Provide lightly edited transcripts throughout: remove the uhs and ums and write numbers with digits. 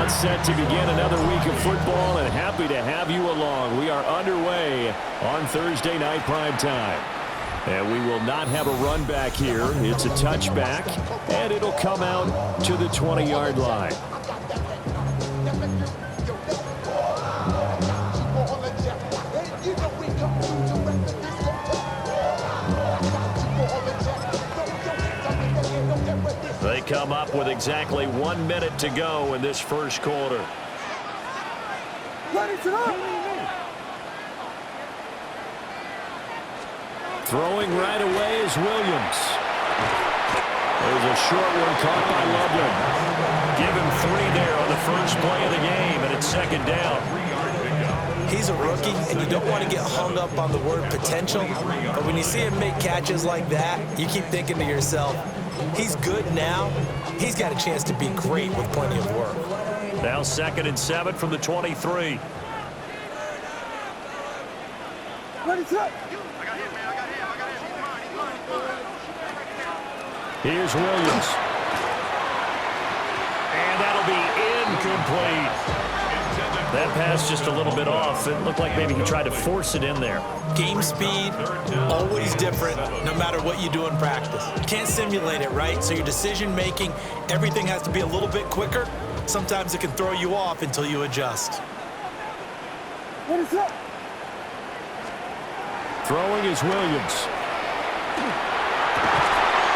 about set to begin another week of football, and happy to have you along. We are underway on Thursday night prime time. And we will not have a run back here. It's a touchback, and it'll come out to the 20-yard line. They come up with exactly 1 minute to go in this first quarter. Throwing right away is Williams. There's a short one caught by Loveland. Give him 3 there on the first play of the game, and it's second down. He's a rookie, and you don't want to get hung up on the word potential. But when you see him make catches like that, you keep thinking to yourself, he's good now. He's got a chance to be great with plenty of work. Now 2nd and 7 from the 23. Here's Williams. And that'll be incomplete. That pass just a little bit off. It looked like maybe he tried to force it in there. Game speed, always different, no matter what you do in practice. You can't simulate it, right? So your decision-making, everything has to be a little bit quicker. Sometimes it can throw you off until you adjust. Throwing is Williams.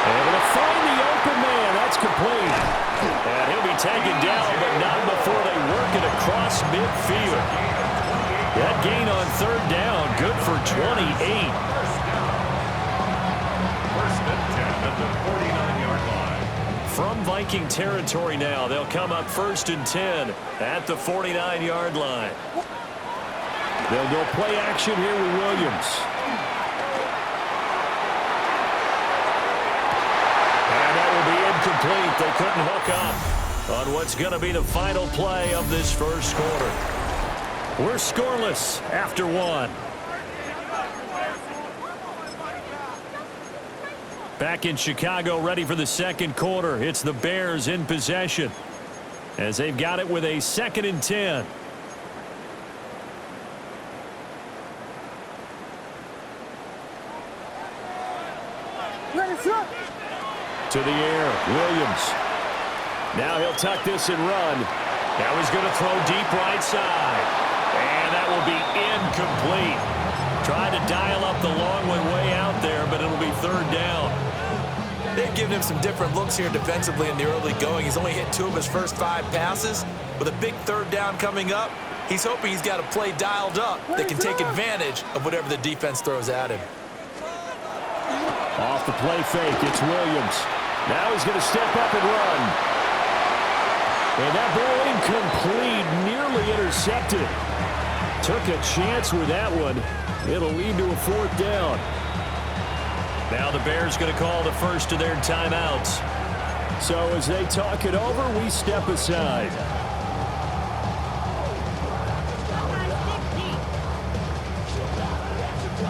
Able to find the open man. That's complete. And he'll be taken down, but not before they work it across midfield. That gain on 3rd down, good for 28. First and 10 at the 49-yard line. From Viking territory now, they'll come up 1st and 10 at the 49-yard line. They'll go play action here with Williams. Complete. They couldn't hook up on what's going to be the final play of this first quarter. We're scoreless after 1. Back in Chicago, ready for the 2nd quarter. It's the Bears in possession as they've got it with a 2nd and 10. To the air, Williams. Now he'll tuck this and run. Now he's going to throw deep right side. And that will be incomplete. Trying to dial up the long one way out there, but it'll be 3rd down. They've given him some different looks here defensively in the early going. He's only hit 2 of his first 5 passes. With a big 3rd down coming up, he's hoping he's got a play dialed up that can take advantage of whatever the defense throws at him. Off the play fake, it's Williams. Now he's going to step up and run. And that ball incomplete, nearly intercepted. Took a chance with that one. It'll lead to a 4th down. Now the Bears going to call the first of their timeouts. So as they talk it over, we step aside.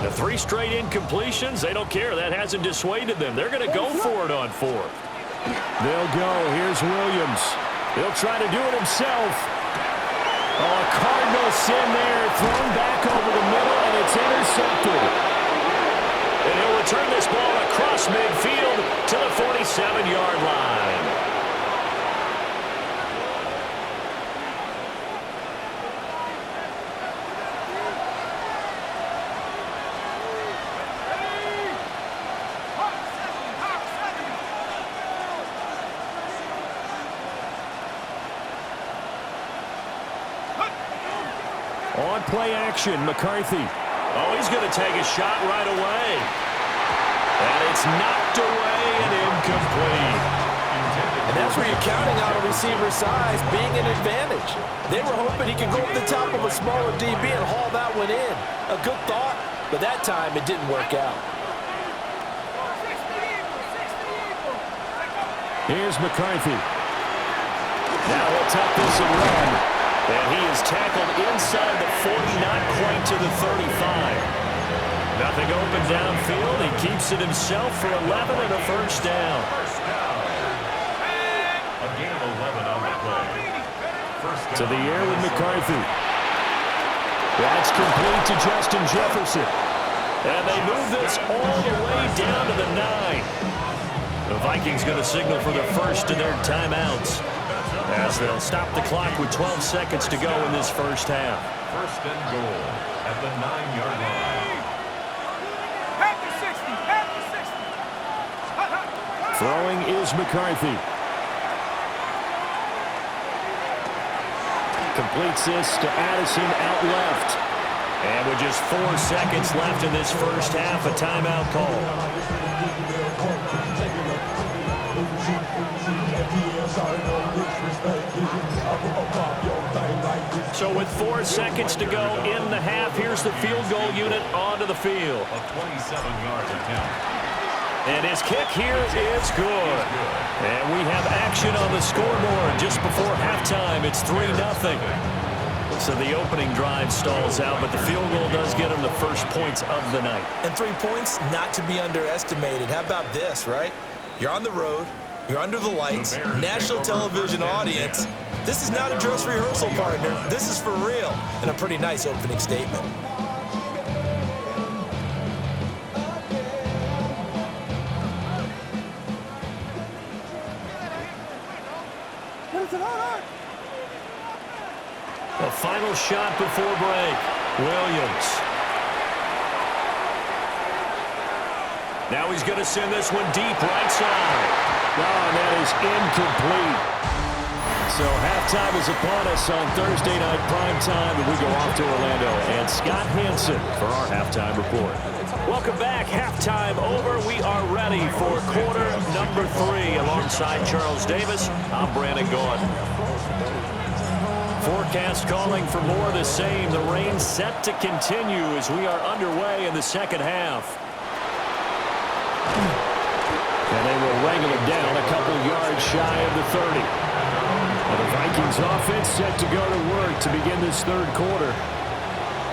The 3 straight incompletions, they don't care. That hasn't dissuaded them. They're going to go for it on 4th. They'll go. Here's Williams. He'll try to do it himself. Oh, a Cardinal sin there, thrown back over the middle, and it's intercepted. And he'll return this ball across midfield to the 47-yard line. On play action, McCarthy. Oh, he's going to take a shot right away. And it's knocked away and incomplete. And that's where you're counting on a receiver's size being an advantage. They were hoping he could go over the top of a smaller DB and haul that one in. A good thought, but that time it didn't work out. Here's McCarthy. Now he'll tuck this and run. And he is tackled inside the 40, not quite to the 35. Nothing open downfield. He keeps it himself for 11 and a first down. A gain of 11 on the play. To the air with McCarthy. That's complete to Justin Jefferson. And they move this all the way down to the 9. The Vikings going to signal for the first of their timeouts, as they'll stop the clock with 12 seconds to go in this first half. First and goal at the 9-yard line. Throwing is McCarthy. Completes this to Addison out left. And with just 4 seconds left in this first half, a timeout call. So with 4 seconds to go in the half, here's the field goal unit onto the field. A 27-yard attempt. And his kick here is good. And we have action on the scoreboard just before halftime. It's 3-0. So the opening drive stalls out, but the field goal does get him the first points of the night. And 3 points, not to be underestimated. How about this, right? You're on the road. You're under the lights. National television audience. This is not a dress rehearsal, partner. This is for real. And a pretty nice opening statement. The final shot before break. Williams. Now he's going to send this one deep right side. Oh, and that is incomplete. So halftime is upon us on Thursday night prime time, and we go off to Orlando. And Scott Hansen for our halftime report. Welcome back. Halftime over. We are ready for quarter number 3. Alongside Charles Davis, I'm Brandon Gordon. Forecast calling for more of the same. The rain set to continue as we are underway in the second half. And they will wrangle it down a couple yards shy of the 30. And the Vikings offense set to go to work to begin this third quarter.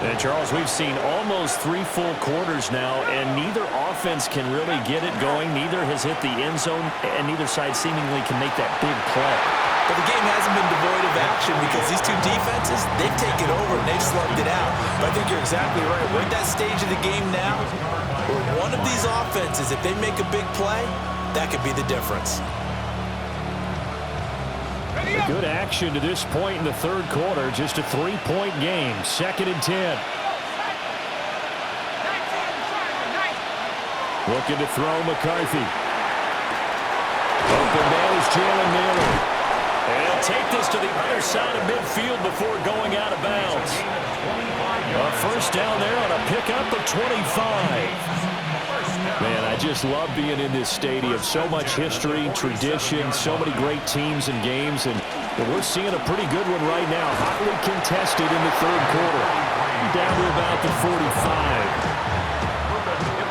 And Charles, we've seen almost 3 full quarters now, and neither offense can really get it going. Neither has hit the end zone, and neither side seemingly can make that big play. But the game hasn't been devoid of action because these two defenses, they've taken over and they've slugged it out. But I think you're exactly right. We're at that stage of the game now where one of these offenses, if they make a big play, that could be the difference. Good action to this point in the third quarter. Just a 3-point game. 2nd and 10. Looking to throw McCarthy. Open man is Jalen Naylor. And take this to the other side of midfield before going out of bounds. A first down there on a pickup of 25. Man, I just love being in this stadium. So much history, tradition, so many great teams and games, and we're seeing a pretty good one right now. Hotly contested in the third quarter. Down to about the 45.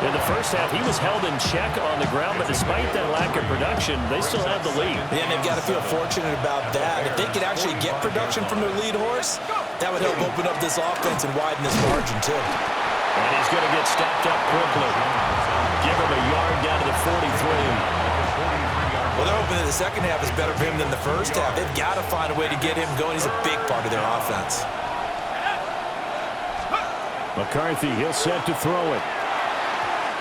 In the first half, he was held in check on the ground, but despite that lack of production, they still have the lead. Yeah, and they've got to feel fortunate about that. If they could actually get production from their lead horse, that would help open up this offense and widen this margin, too. And he's going to get stopped up quickly. Give him a yard down to the 43. Well, they're hoping that the second half is better for him than the first half. They've got to find a way to get him going. He's a big part of their offense. McCarthy, he'll set to throw it.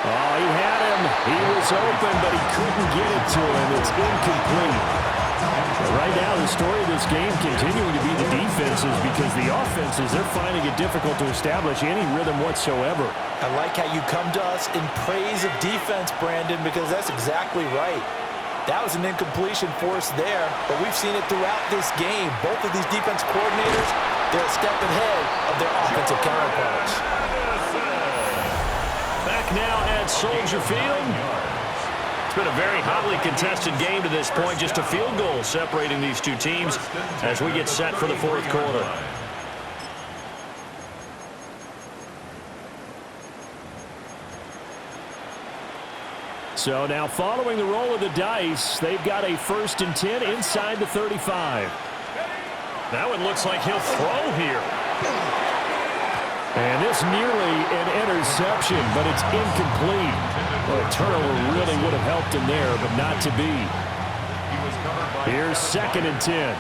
Oh, he had him. He was open, but he couldn't get it to him. It's incomplete. Right now, the story of this game continuing to be the defenses, because the offenses, they're finding it difficult to establish any rhythm whatsoever. I like how you come to us in praise of defense, Brandon, because that's exactly right. That was an incompletion for us there, but we've seen it throughout this game. Both of these defense coordinators, they're a step ahead of their offensive counterparts. Back now at Soldier Field. It's been a very hotly contested game to this point. Just a field goal separating these two teams as we get set for the fourth quarter. So now following the roll of the dice, they've got a 1st and 10 inside the 35. Now it looks like he'll throw here. And this nearly an interception, but it's incomplete. Well, a turnover really would have helped him there, but not to be. Here's 2nd and 10.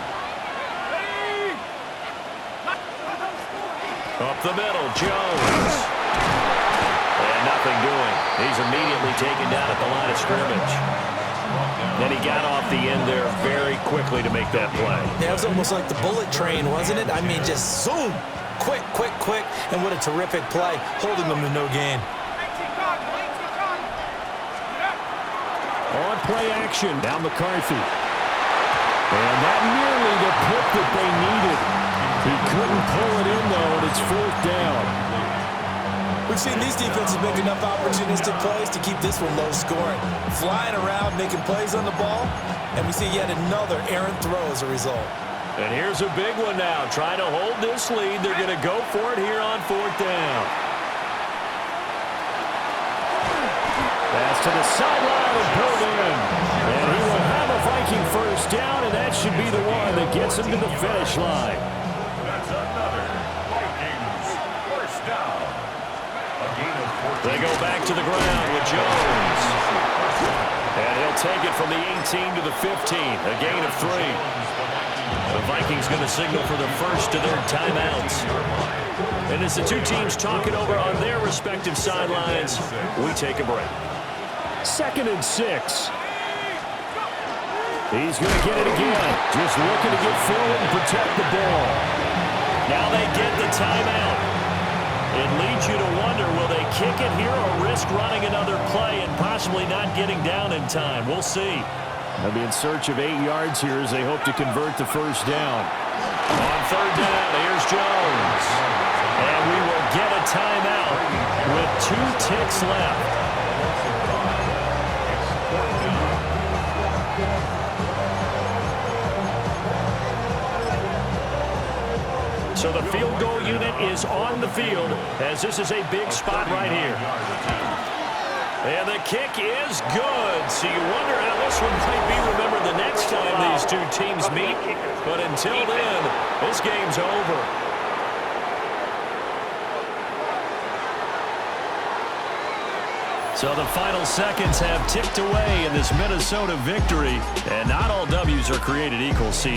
Up the middle, Jones. And nothing doing. He's immediately taken down at the line of scrimmage. And he got off the end there very quickly to make that play. Yeah, it was almost like the bullet train, wasn't it? I mean, just zoom. Quick, quick, quick. And what a terrific play, holding them to no gain. On play action, now McCarthy. And that nearly the pick that they needed. He couldn't pull it in, though, and it's 4th down. We've seen these defenses make enough opportunistic plays to keep this one low scoring. Flying around, making plays on the ball, and we see yet another errant throw as a result. And here's a big one now. Trying to hold this lead. They're going to go for it here on 4th down. Pass to the sideline and pulled in. And he will have a Viking first down, and that should be the one that gets him to the finish line. That's another Vikings first down. A gain of 14. They go back to the ground with Jones. And he'll take it from the 18 to the 15. A gain of 3. The Vikings going to signal for the first of their timeouts. And as the two teams talk it over on their respective sidelines, we take a break. 2nd and 6. He's going to get it again. Just looking to get forward and protect the ball. Now they get the timeout. It leads you to wonder, will they kick it here or risk running another play and possibly not getting down in time? We'll see. They'll be in search of 8 yards here as they hope to convert the first down. On 3rd down, here's Jones. And we will get a timeout with 2 ticks left. So the field goal unit is on the field as this is a big spot right here. And the kick is good. So you wonder how this one might be remembered the next time these two teams meet. But until then, this game's over. So the final seconds have ticked away in this Minnesota victory. And not all W's are created equal, CD.